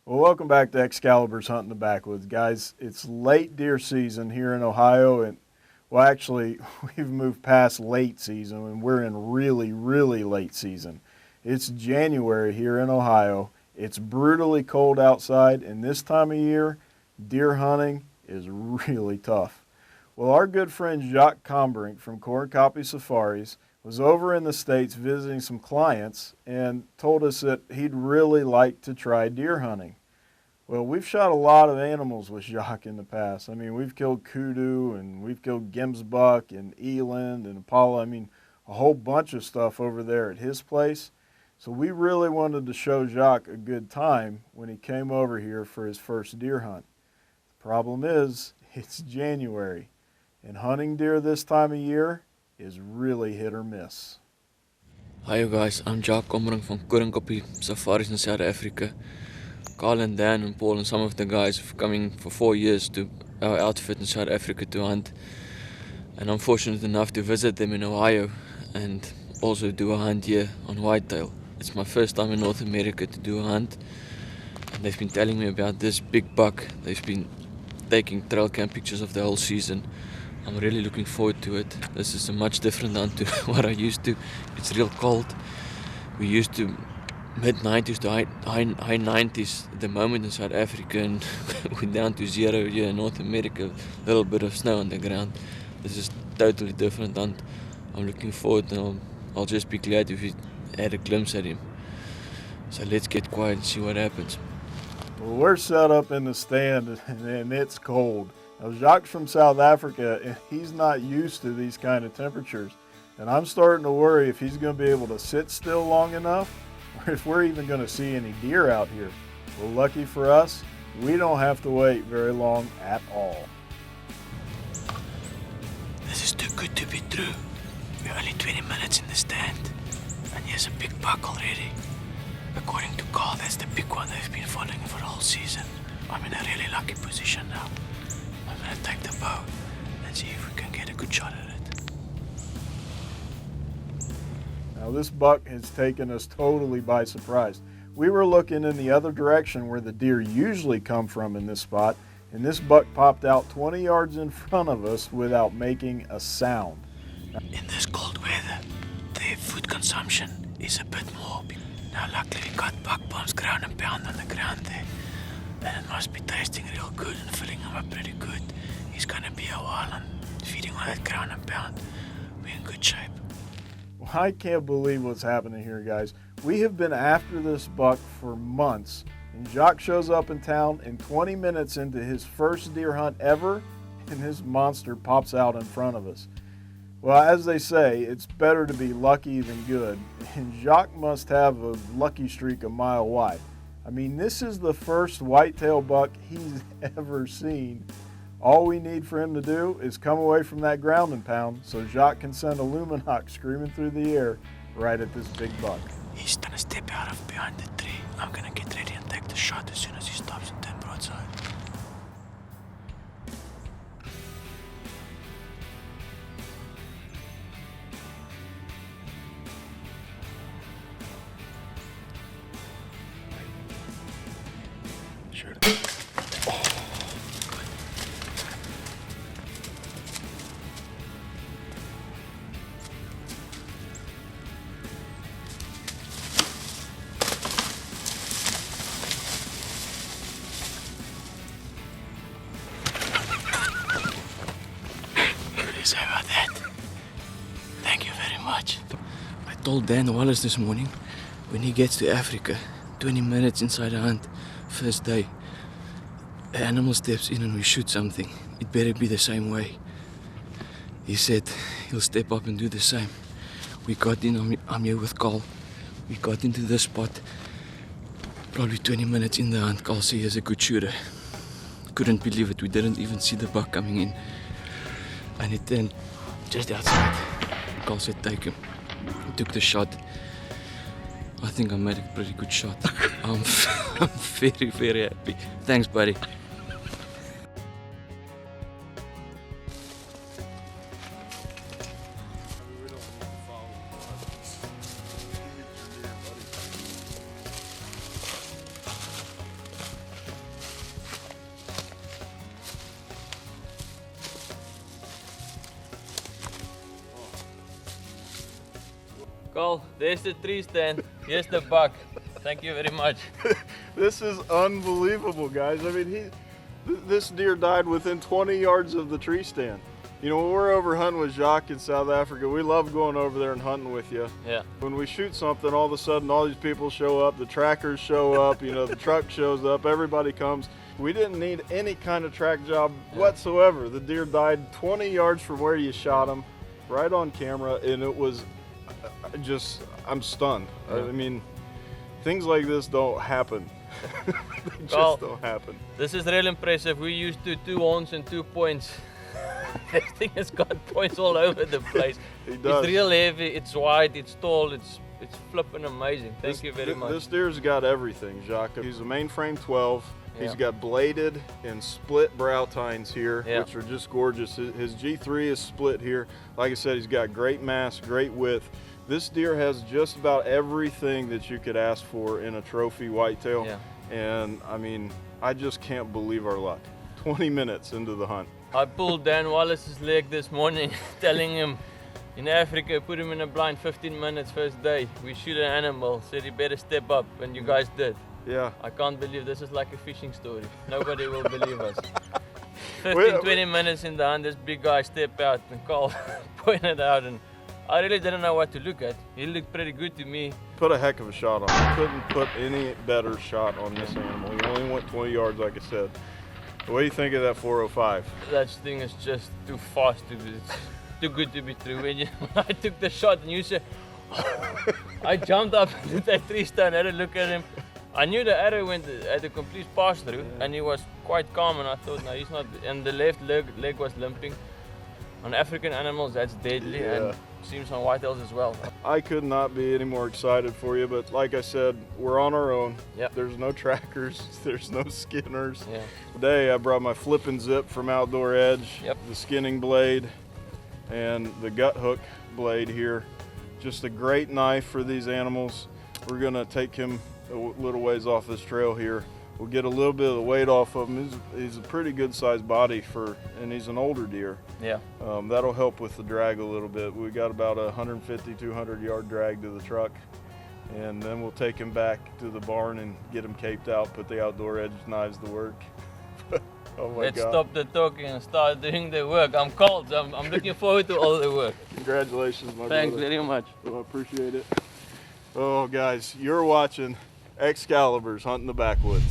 Well, welcome back to Excalibur's Hunting the Backwoods, guys. It's late deer season here in Ohio, and well, actually, we've moved past late season, and we're in really, really late season. It's January here in Ohio. It's brutally cold outside, and this time of year, deer hunting is really tough. Well, our good friend Jacques Combrinck from Koringkoppie Safaris was over in the States visiting some clients and told us that he'd really like to try deer hunting. Well, we've shot a lot of animals with Jacques in the past. I mean, we've killed kudu and we've killed gemsbuck and eland and impala. I mean, a whole bunch of stuff over there at his place. So we really wanted to show Jacques a good time when he came over here for his first deer hunt. The problem is, it's January, and hunting deer this time of year is really hit or miss. Hi you guys, I'm Jacques Combrinck from Koringkoppie Safaris in South Africa. Carl and Dan and Paul and some of the guys have coming for 4 years to our outfit in South Africa to hunt. And I'm fortunate enough to visit them in Ohio and also do a hunt here on whitetail. It's my first time in North America to do a hunt. And they've been telling me about this big buck. They've been taking trail cam pictures of the whole season. I'm really looking forward to it. This is a much different hunt to what I used to. It's real cold. We used to mid-90s to high 90s at the moment in South Africa, and we're down to 0 here in North America. A little bit of snow on the ground. This is totally different hunt. I'm looking forward, and I'll just be glad if we had a glimpse at him. So let's get quiet and see what happens. Well, we're set up in the stand and it's cold. Now, Jacques from South Africa, and he's not used to these kind of temperatures. And I'm starting to worry if he's going to be able to sit still long enough, or if we're even going to see any deer out here. Well, lucky for us, we don't have to wait very long at all. This is too good to be true. We're only 20 minutes in the stand, and here's a big buck already. According to Carl, that's the big one they've been following for the whole season. I'm in a really lucky position now. I'm gonna take the bow and see if we can get a good shot at it. Now, this buck has taken us totally by surprise. We were looking in the other direction where the deer usually come from in this spot, and this buck popped out 20 yards in front of us without making a sound. In this cold weather, the food consumption is a bit more. Now luckily we got buck bombs ground and pound on the ground there. And it must be tasting real good and filling him up pretty good. He's gonna be a while on feeding on that ground and pound. We're in good shape. Well, I can't believe what's happening here, guys. We have been after this buck for months, and Jacques shows up in town and 20 minutes into his first deer hunt ever, and this monster pops out in front of us. Well, as they say, it's better to be lucky than good, and Jacques must have a lucky streak a mile wide. I mean, this is the first whitetail buck he's ever seen. All we need for him to do is come away from that ground and pound so Jacques can send a lumenhawk screaming through the air right at this big buck. He's gonna step out of behind the tree. I'm gonna get ready and take the shot as soon as he stops and turn broadside. Sure. Sorry about that. Thank you very much. I told Dan Wallace this morning, when he gets to Africa, 20 minutes inside the hunt, first day, the animal steps in and we shoot something. It better be the same way. He said he'll step up and do the same. We got in, I'm here with Carl. We got into this spot, probably 20 minutes in the hunt. Carl said he's a good shooter. Couldn't believe it, we didn't even see the buck coming in. And it then, just outside, Carl said take him. He took the shot. I think I made a pretty good shot. I'm very, very happy. Thanks, buddy. Carl, there's the tree stand. Here's the buck. Thank you very much. This is unbelievable, guys. I mean, this deer died within 20 yards of the tree stand. You know, when we're over hunting with Jacques in South Africa, we love going over there and hunting with you. Yeah. When we shoot something, all of a sudden all these people show up, the trackers show up, you know, the truck shows up, everybody comes. We didn't need any kind of track job whatsoever. The deer died 20 yards from where you shot him, right on camera, and it was I'm stunned. Yeah. I mean, things like this don't happen. They just don't happen. This is real impressive. We used to 2 horns and 2 points. This thing has got points all over the place. It does. It's real heavy, it's wide, it's tall, it's flipping amazing. Thank you very much. This deer's got everything, Jacques. He's a mainframe 12. Yeah. He's got bladed and split brow tines here, Yeah. which are just gorgeous. His G3 is split here. Like I said, he's got great mass, great width. This deer has just about everything that you could ask for in a trophy whitetail. Yeah. And I mean, I just can't believe our luck. 20 minutes into the hunt. I pulled Dan Wallace's leg this morning, telling him in Africa, put him in a blind 15 minutes first day. We shoot an animal, said he better step up, and you guys did. Yeah. I can't believe this is like a fishing story. Nobody will believe us. 20 minutes in the hunt, this big guy stepped out and Carl pointed out, and I really didn't know what to look at. He looked pretty good to me. Put a heck of a shot on him. Couldn't put any better shot on this animal. He only went 20 yards, like I said. What do you think of that 405? That thing is just too fast to be, it's too good to be true. When I took the shot and you said, I jumped up into that tree stand, had a look at him. I knew the arrow went at a complete pass through, and he was quite calm, and I thought, no, he's not. And the left leg was limping. On African animals, that's deadly, and seems on whitetails as well. I could not be any more excited for you, but like I said, we're on our own. Yep. There's no trackers, there's no skinners. Yeah. Today I brought my flip and zip from Outdoor Edge, Yep. the skinning blade, and the gut hook blade here. Just a great knife for these animals. We're gonna take him a little ways off this trail here. We'll get a little bit of the weight off of him. He's a pretty good sized body and he's an older deer. Yeah. That'll help with the drag a little bit. We got about a 150, 200 yard drag to the truck. And then we'll take him back to the barn and get him caped out, put the Outdoor Edge knives to work. Oh my Let's God. stop the talking and start doing the work. I'm cold, I'm looking forward to all the work. Congratulations, my Thanks brother. very much. I appreciate it. Oh guys, you're watching Excalibur's Hunting the Backwoods.